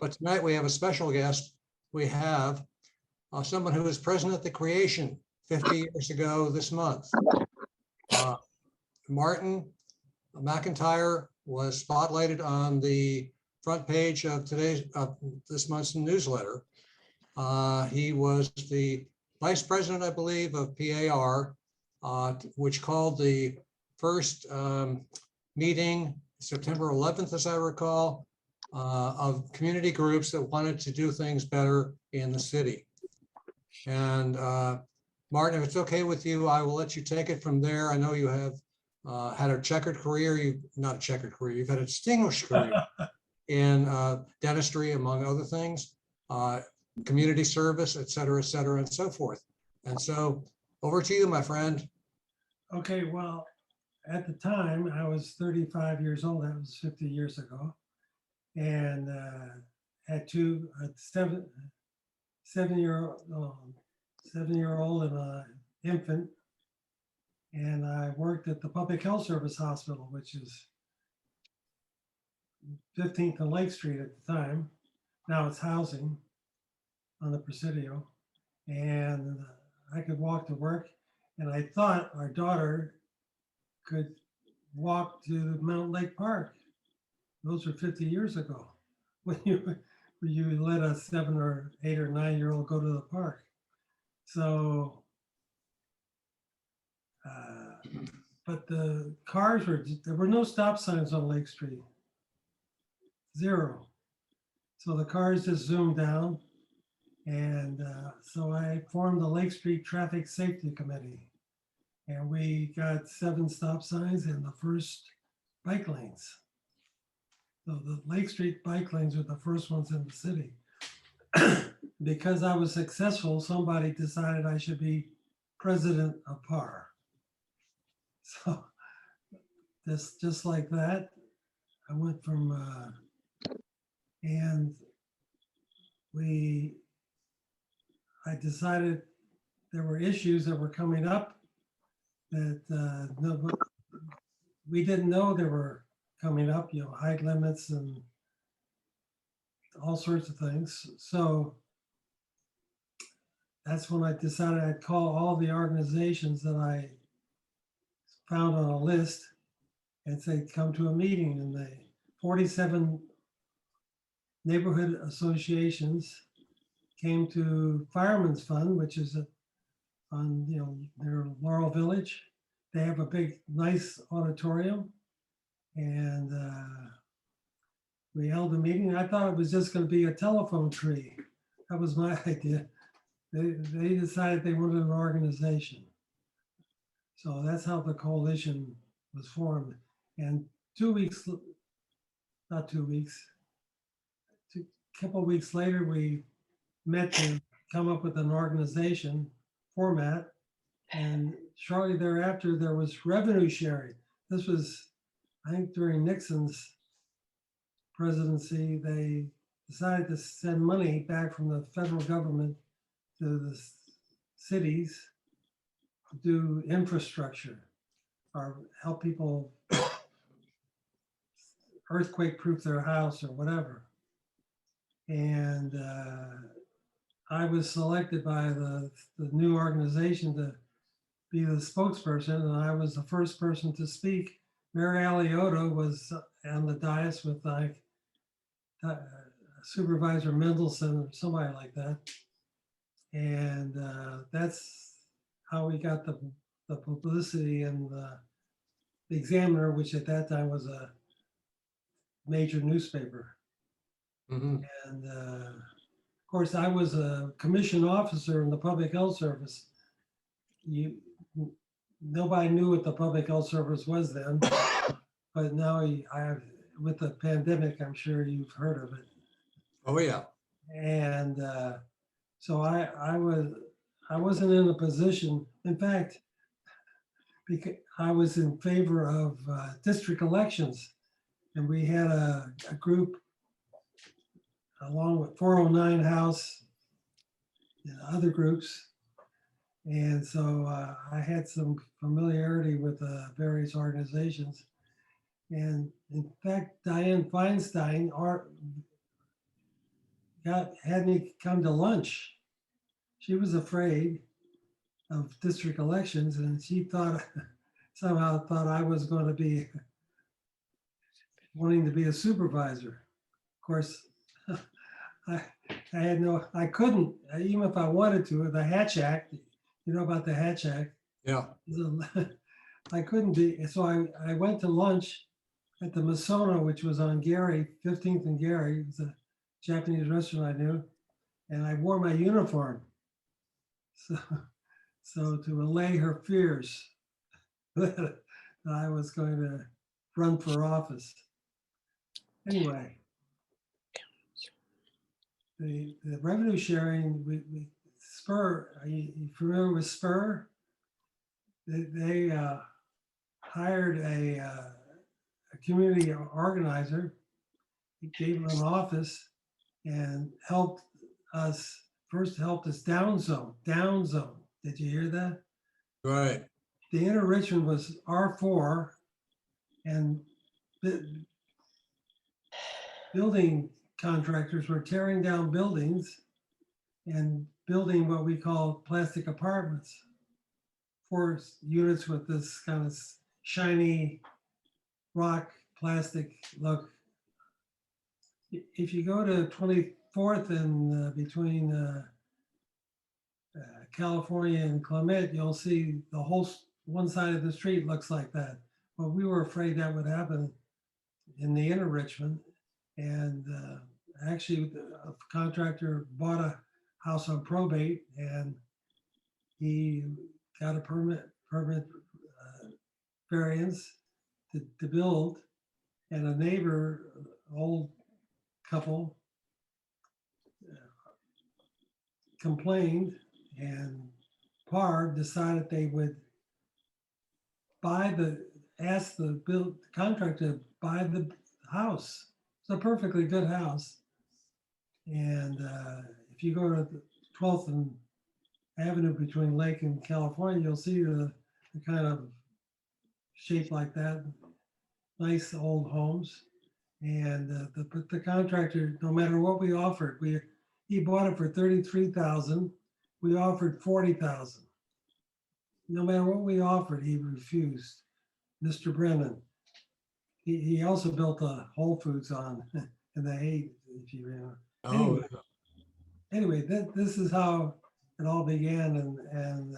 But tonight we have a special guest. We have someone who was present at the creation 50 years ago this month. Martin Mcintyre was spotlighted on the front page of this month's newsletter. He was the vice president, I believe, of PAR, which called the first meeting September 11th, as I recall, of community groups that wanted to do things better in the city. And Martin, if it's okay with you, I will let you take it from there. I know you have had a checkered career, not a checkered career, you've had a distinguished career in dentistry, among other things, community service, et cetera, and so forth. And so over to you, my friend. Okay, well, at the time I was 35 years old, that was 50 years ago, and had two, seven-year-old and an infant. And I worked at the Public Health Service Hospital, which is 15th and Lake Street at the time. Now it's housing on the Presidio. And I could walk to work. And I thought our daughter could walk to Mountain Lake Park. Those were 50 years ago when you let a 7 or 8 or 9-year-old go to the park. So, but the cars there were no stop signs on Lake Street, 0. So the cars just zoomed down. And so I formed the Lake Street Traffic Safety Committee. And we got 7 stop signs and the first bike lanes. So the Lake Street bike lanes were the first ones in the city. Because I was successful, somebody decided I should be president of PAR. So just like that, I went from, and I decided there were issues that were coming up that we didn't know they were coming up, height limits and all sorts of things. So that's when I decided I'd call all the organizations that I found on a list and say, come to a meeting. And the 47 neighborhood associations came to Fireman's Fund, which is on their Laurel Village. They have a big, nice auditorium, and we held a meeting. I thought it was just going to be a telephone tree. That was my idea. They decided they wanted an organization. So that's how the coalition was formed. And 2 weeks, not 2 weeks, a couple of weeks later, we met to come up with an organization format. And shortly thereafter, there was revenue sharing. This was, I think, during Nixon's presidency. They decided to send money back from the federal government to the cities to do infrastructure or help people earthquake-proof their house or whatever. And I was selected by the new organization to be the spokesperson, and I was the first person to speak. Mary Alioto was on the dais with Supervisor Mendelson or somebody like that. And that's how we got the publicity, and the Examiner, which at that time was a major newspaper. Mm-hmm. And of course, I was a commissioned officer in the Public Health Service. Nobody knew what the Public Health Service was then, but now with the pandemic, I'm sure you've heard of it. Oh yeah. And so I wasn't in a position. In fact, because I was in favor of district elections, and we had a group along with 409 House and other groups. And so I had some familiarity with various organizations. And in fact, Dianne Feinstein had me come to lunch. She was afraid of district elections, and she thought somehow thought I was going to be wanting to be a supervisor. Of course, I I couldn't, even if I wanted to, the Hatch Act, you know about the Hatch Act. Yeah. I couldn't be, so I went to lunch at the Masona, which was on Gary, 15th and Gary. It was a Japanese restaurant I knew, and I wore my uniform. So to allay her fears that I was going to run for office. Anyway, the revenue sharing, we Spur, are you familiar with Spur? They hired a community organizer. He gave him an office and helped us down zone. Did you hear that? Right. The inner Richmond was R4, and building contractors were tearing down buildings and building what we call plastic apartments, 4 units with this kind of shiny rock plastic look. If you go to 24th and between California and Clement, you'll see the whole one side of the street looks like that. But we were afraid that would happen in the inner Richmond. And actually, a contractor bought a house on probate, and he got a permit variance to build. And a neighbor, old couple, complained, and PAR decided they would ask the contractor to buy the house. It's a perfectly good house. And if you go to the 12th and Avenue between Lake and California, you'll see the kind of shape like that. Nice old homes. And the contractor, no matter what we offered, he bought it for $33,000. We offered $40,000. No matter what we offered, he refused. Mr. Brennan. He also built a Whole Foods on in the 80s, if you remember. Oh, Anyway, this is how it all began. And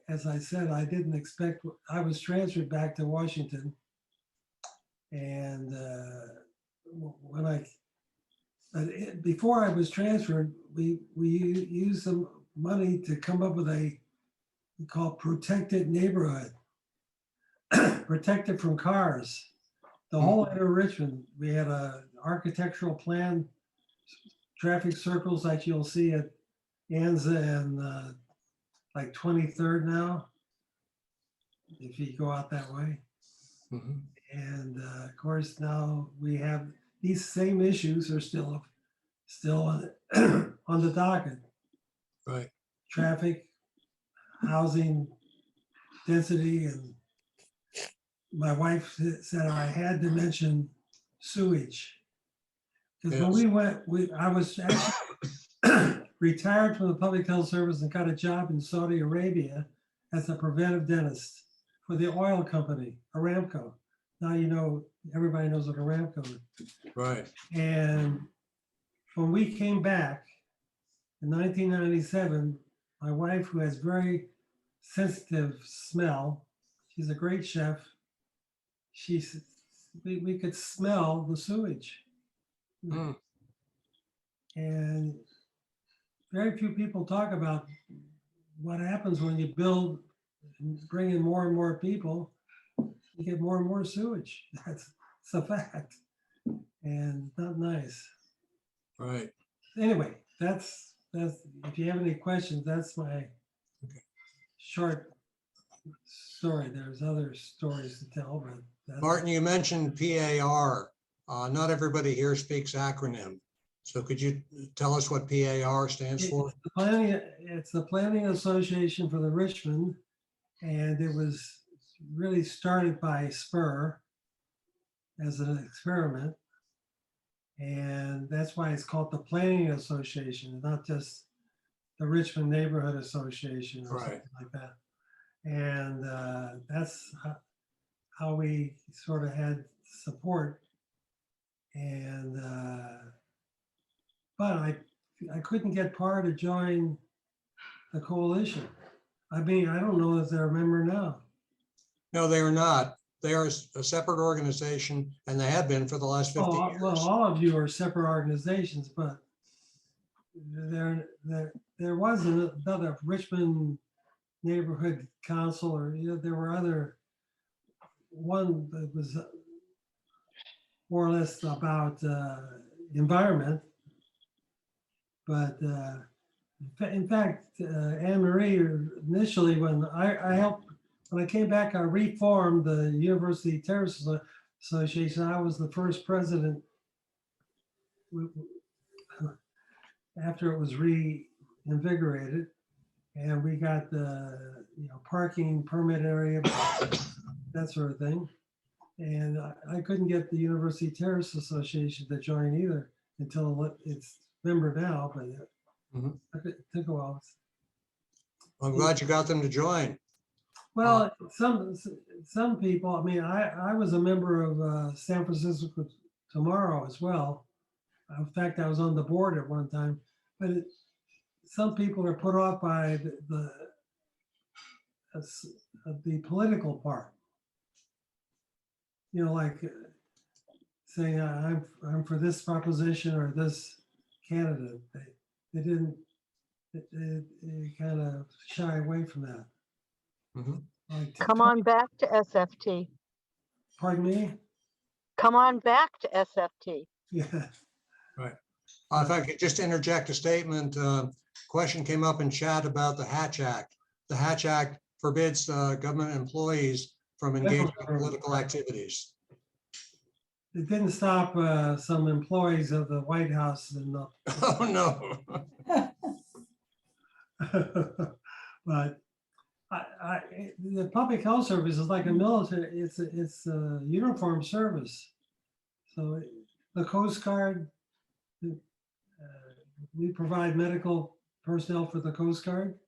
as I said, I didn't expect, I was transferred back to Washington. And before I was transferred, we used some money to come up with we call protected neighborhood, protected from cars. The whole inner Richmond, we had a architectural plan, traffic circles like you'll see at Anza and like 23rd now, if you go out that way. mhm. And of course, now we have these same issues are still on the docket. Right. Traffic, housing, density, and my wife said I had to mention sewage. Because when we went, I was actually retired from the public health service and got a job in Saudi Arabia as a preventive dentist for the oil company, Aramco. Now you know, everybody knows what Aramco is. Right. And when we came back in 1997, my wife, who has very sensitive smell, she's a great chef. She said we could smell the sewage. Mm. And very few people talk about what happens when you build and bring in more and more people. You get more and more sewage. That's a fact. And not nice. Right. Anyway, that's if you have any questions, that's my short story. There's other stories to tell, but that's Martin, you mentioned PAR. Not everybody here speaks acronym. So could you tell us what PAR stands for? It's the Planning Association for the Richmond, and it was really started by Spur as an experiment. And And that's why it's called the Planning Association, not just the Richmond Neighborhood Association or Right. something like that. And that's how we sort of had support. And but I couldn't get PAR to join the coalition. I mean, I don't know if they're a member now. No, they are not. They are a separate organization, and they have been for the last 50 years. Well, all of you are separate organizations, but there was another Richmond Neighborhood Council, or there were other, one that was more or less about environment. But in fact, Anne Marie, initially when I helped, when I came back, I reformed the University Terrace Association. I was the first president after it was reinvigorated, and we got the parking permit area, that sort of thing. And I couldn't get the University Terrace Association to join either until it's member now, but it took a while. I'm glad you got them to join. Well, some people, I mean, I was a member of San Francisco Tomorrow as well. In fact, I was on the board at one time, but some people are put off by the political part. Like saying I'm for this proposition or this candidate. They didn't. They kind of shy away from that. Like, Come on back to SFT. Pardon me? Come on back to SFT. Yeah. Right. If I could just interject a statement, question came up in chat about the Hatch Act. The Hatch Act forbids government employees from engaging in political activities. It didn't stop some employees of the White House and Oh, no. but the public health service is like a military. It's a uniform service. So the Coast Guard, we provide medical personnel for the Coast Guard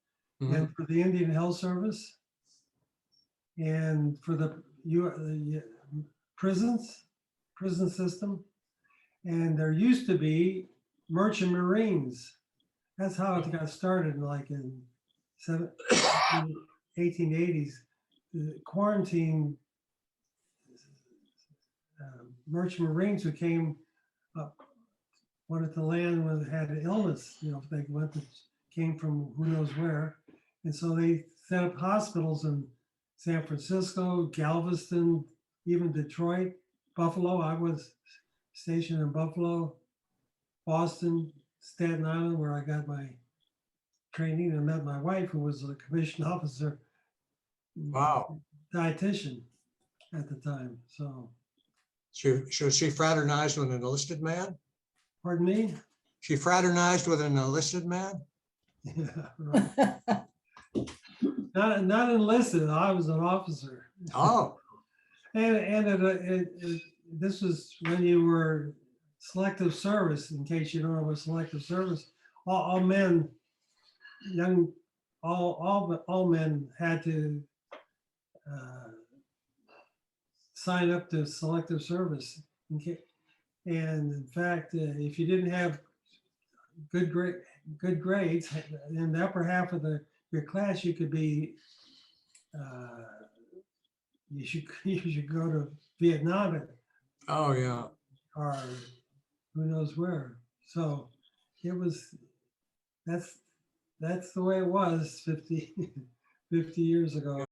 and for the Indian Health Service and for the prison system. And there used to be merchant marines. That's how it got started, like in 1880s. The quarantine merchant marines who came up wanted to land when they had an illness. If they came from who knows where, and so they set up hospitals in San Francisco, Galveston, even Detroit, Buffalo. I was stationed in Buffalo, Boston, Staten Island, where I got my training and met my wife, who was a commissioned officer. Wow. Dietitian at the time. So. She fraternized with an enlisted man? Pardon me? She fraternized with an enlisted man? Yeah, right. Not enlisted. I was an officer. Oh. And this was when you were selective service. In case you don't know what selective service, all men, all men had to sign up to selective service. And in fact, if you didn't have good grades in the upper half of your class, you could be you should go to Vietnam. Oh yeah. Or who knows where. So it was, that's the way it was 50 years ago.